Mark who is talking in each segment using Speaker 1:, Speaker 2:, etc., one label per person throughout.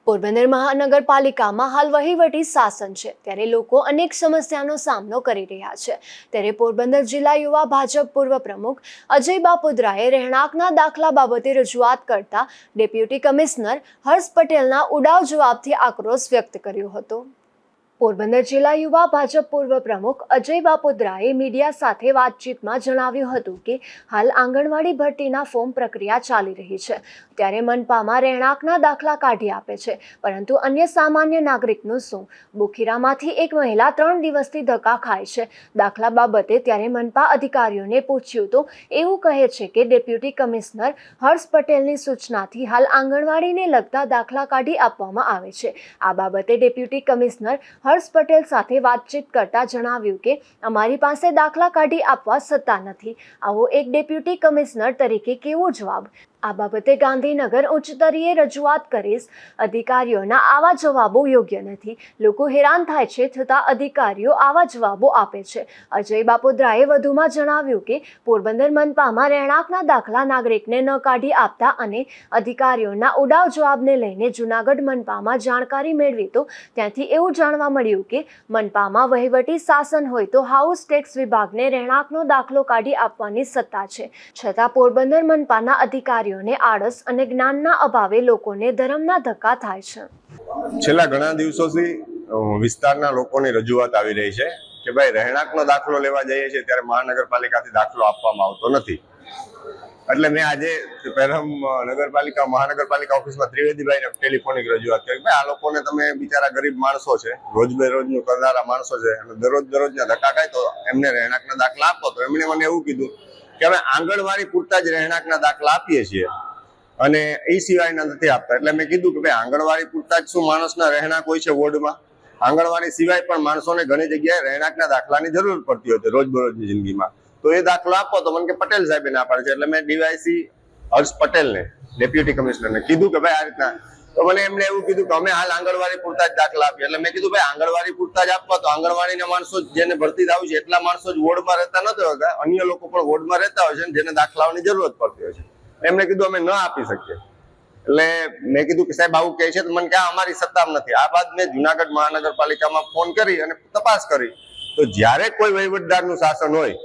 Speaker 1: પોરબંદર મહાનગરપાલિકામાં હાલ વહીવટી શાસન છે, ત્યારે લોકો અનેક સમસ્યાનો સામનો કરી રહ્યા છે। ત્યારે પોરબંદર જિલ્લા યુવા ભાજપ પૂર્વ પ્રમુખ અજય બાપુદ્રાએ રહેણાંકના દાખલા બાબતે રજૂઆત કરતા ડેપ્યુટી કમિશનર હર્ષ પટેલના ઉડાવ જવાબથી આક્રોશ વ્યક્ત કર્યો હતો। પોરબંદર જિલ્લા યુવા ભાજપ પૂર્વ પ્રમુખ અજય બાપુદ્રાએ મીડિયા સાથે વાતચીતમાં જણાવ્યું હતું કે હાલ આંગણવાડી ભરતીના ફોર્મ પ્રક્રિયા ચાલી રહી છે, ત્યારે મનપામાં રહેણાંકના દાખલા કાઢી આપે છે, પરંતુ અન્ય સામાન્ય નાગરિકનું શું? બોખીરામાંથી એક મહિલા 3 દિવસથી ધક્કા ખાય છે દાખલા બાબતે। ત્યારે મનપા અધિકારીઓને પૂછ્યું તો એવું કહે છે કે ડેપ્યુટી કમિશનર હર્ષ પટેલની સૂચનાથી હાલ આંગણવાડીને લગતા દાખલા કાઢી આપવામાં આવે છે। આ બાબતે ડેપ્યુટી કમિશનર હર્ષ પટેલ સાથે વાતચીત કરતા જણાવ્યું કે અમારી પાસે દાખલા કાઢી આપવા સત્તા નથી। આવો એક ડેપ્યુટી કમિશનર તરીકે કેવો જવાબ? આ બાબતે ગાંધીનગર ઉચ્ચસ્તરીય રજૂઆત કરીશ। અધિકારીઓના આવા જવાબો યોગ્ય નથી। લોકો હેરાન થાય છે છતાં અધિકારીઓ આવા જવાબો આપે છે। અજય બાપુદ્રાએ વધુમાં જણાવ્યું કે પોરબંદર મનપામાં રહેણાંકના દાખલા નાગરિકને ન કાઢી આપતા અને અધિકારીઓના ઉડાવ જવાબને લઈને જૂનાગઢ મનપામાં જાણકારી મેળવી તો ત્યાંથી એવું જાણવા મળ્યું કે મનપામાં વહીવટી શાસન હોય તો હાઉસ ટેક્સ વિભાગને રહેણાંકનો દાખલો કાઢી આપવાની સત્તા છે, છતાં પોરબંદર મનપાના અધિકારીઓ આળસ અને જ્ઞાનના અભાવે લોકોને ધર્મના ધક્કા થાય છે।
Speaker 2: છેલ્લા ઘણા દિવસોથી વિસ્તારના લોકોની રજૂઆત આવી રહી છે કે ભાઈ રહેણાંકનો દાખલો લેવા જઈએ છીએ ત્યારે મહાનગરપાલિકાથી દાખલો આપવામાં આવતો નથી। એટલે મેં આજે પહેરમ મહાનગરપાલિકા ઓફિસમાં ત્રિવેદીભાઈને ટેલિફોનિક રજૂઆત કરી, ભાઈ આ લોકોને તમે બિચારા ગરીબ માણસો છે, રોજ બેરોજનું કરનારા માણસો છે અને દરરોજના ધક્કા ખાય તો એમને રહેણાંકના દાખલા આપો। તો એમણે મને એવું કીધું કે અમે આંગણવાડી પૂરતા જ રહેણાંકના દાખલા આપીએ છીએ અને એ સિવાયના નથી આપતા। એટલે મેં કીધું કે ભાઈ આંગણવાડી પૂરતા જ શું માણસના રહેણાંક હોય છે વોર્ડમાં? આંગણવાડી સિવાય પણ માણસોને ઘણી જગ્યાએ રહેણાંકના દાખલાની જરૂર પડતી હોય છે રોજબરોજની જિંદગીમાં, તો એ દાખલો આપો તો મને કે પટેલ સાહેબે ના પાડે છે। એટલે મેં ડીવાયસી હર્ષ પટેલને ડેપ્યુટી કમિશનરને કીધું કે ભાઈ આ રીતના, તો મને એમને એવું કીધું કે અમે હાલ આંગણવાડી પૂરતા જ દાખલા આપીએ। એટલે મેં કીધું ભાઈ આંગણવાડી પૂરતા જ આપવા તો આંગણવાડીના માણસો જેને ભરતી થવું છે એટલા માણસો જ વોર્ડમાં રહેતા નથી હોતા, અન્ય લોકો પણ વોર્ડમાં રહેતા હોય છે જેને દાખલાઓની જરૂરત પડતી હોય છે। એમને કીધું અમે ન આપી શકીએ। એટલે મેં કીધું કે સાહેબ આવું કહે છે તો મને ક્યાં અમારી સત્તામાં નથી। આ બાદ મેં જુનાગઢ મહાનગરપાલિકામાં ફોન કરી અને તપાસ કરી તો જ્યારે કોઈ વહીવટદારનું શાસન હોય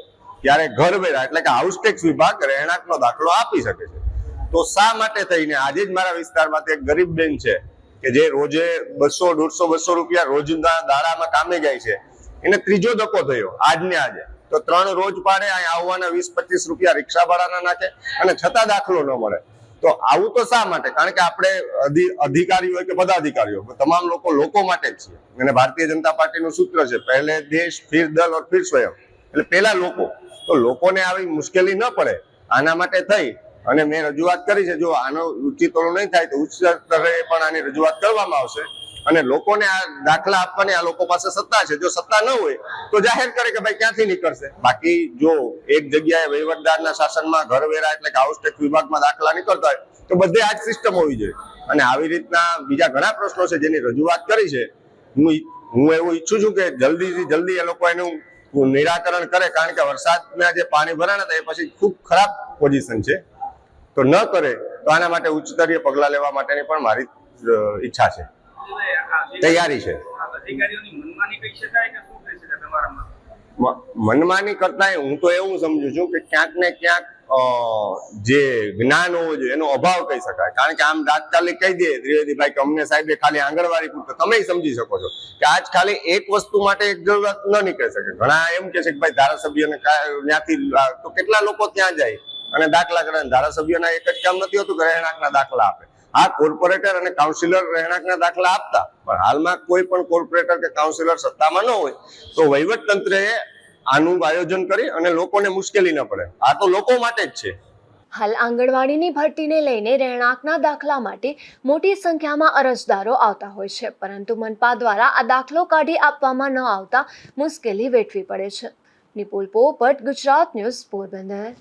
Speaker 2: ત્યારે ઘરવેરા એટલે કે હાઉસ ટેક્સ વિભાગ રહેણાંકનો દાખલો આપી શકે છે। તો શા માટે થઈને આજે જ મારા વિસ્તારમાંથી એક ગરીબ બેન છે કે જે રોજે 200-250 રૂપિયા રોજના દાડામાં કામે જાય છે, એને ત્રીજો ધક્કો થયો આજને આજે, તો 3 રોજ પાડે અહીંયા આવવાના 20-25 રૂપિયા રિક્ષા ભાડાના નાખે અને છતાં દાખલો ન મળે। તો આવું તો શા માટે? કારણ કે આપણે અધિકારી હોય કે પદાધિકારીઓ તમામ લોકો માટે જ છીએ અને ભારતીય જનતા પાર્ટીનું સૂત્ર છે પહેલે દેશ ફિર દલ ઓર ફિર સ્વયં, એટલે પહેલા લોકો। તો લોકોને આવી મુશ્કેલી ન પડે આના માટે થઈ અને મેં રજૂઆત કરી છે। જો આનો ઉચિત નહીં થાય તો ઉચ્ચ સ્તરે પણ આની રજૂઆત કરવામાં આવશે અને લોકોને આ દાખલા આપવાની આ લોકો પાસે સત્તા છે। જો સત્તા ન હોય તો જાહેર કરે કે ભાઈ ક્યાંથી નીકળશે। બાકી જો એક જગ્યાએ વહીવટદારના શાસનમાં ઘરવેરા એટલે કે હાઉસ ટેક્સ વિભાગમાં દાખલા નીકળતા હોય તો બધે આ જ સિસ્ટમ હોવી જોઈએ। અને આવી રીતના બીજા ઘણા પ્રશ્નો છે જેની રજૂઆત કરી છે। હું એવું ઈચ્છું છું કે જલ્દીથી જલ્દી એ લોકો એનું નિરાકરણ કરે, કારણ કે વરસાદના જે પાણી ભરાણા હતા એ પછી ખૂબ ખરાબ પોઝિશન છે। તો ન કરે તો આના માટે ઉચ્ચ સ્તરીય પગલાં લેવા માટેની પણ મારી ઈચ્છા છે, તૈયારી છે। મનમાની કરતા હું તો એવું સમજુ છું કે ક્યાંક ને ક્યાંક જે જ્ઞાન હોવું જોઈએ એનો અભાવ કહી શકાય। કારણ કે આમ તાત્કાલિક કહી દે ત્રિવેદીભાઈ કે અમને સાહેબે ખાલી આંગણવાડી પૂરતો, તમે સમજી શકો છો કે આજ ખાલી એક વસ્તુ માટે એક જરૂરત ન નીકળી શકે। ઘણા એમ કે છે કે ભાઈ ધારાસભ્યને ત્યાંથી તો કેટલા લોકો ત્યાં જાય અને દાખલા કરે, ધારાસભ્યના એક જ કામ નથી હોતું કે રહેણાંકના દાખલા આપે। આ કોર્પોરેટર અને કાઉન્સિલર રહેણાંકના દાખલા આપતા, પણ હાલમાં કોઈ પણ કોર્પોરેટર કે કાઉન્સિલર સત્તામાં ન હોય તો વહીવટ તંત્રએ આનું આયોજન કરી અને લોકોને મુશ્કેલી ન પડે। આ તો લોકો માટે જ છે।
Speaker 1: હાલ આંગણવાડીની ભરતીને લઈને રહેણાંકના દાખલા માટે મોટી સંખ્યામાં અરજદારો આવતા હોય છે, પરંતુ મનપા દ્વારા આ દાખલો કાઢી આપવામાં ન આવતા મુશ્કેલી વેઠવી પડે છે। નિપુલ પોપટ, ગુજરાત ન્યૂઝ, પોરબંદર।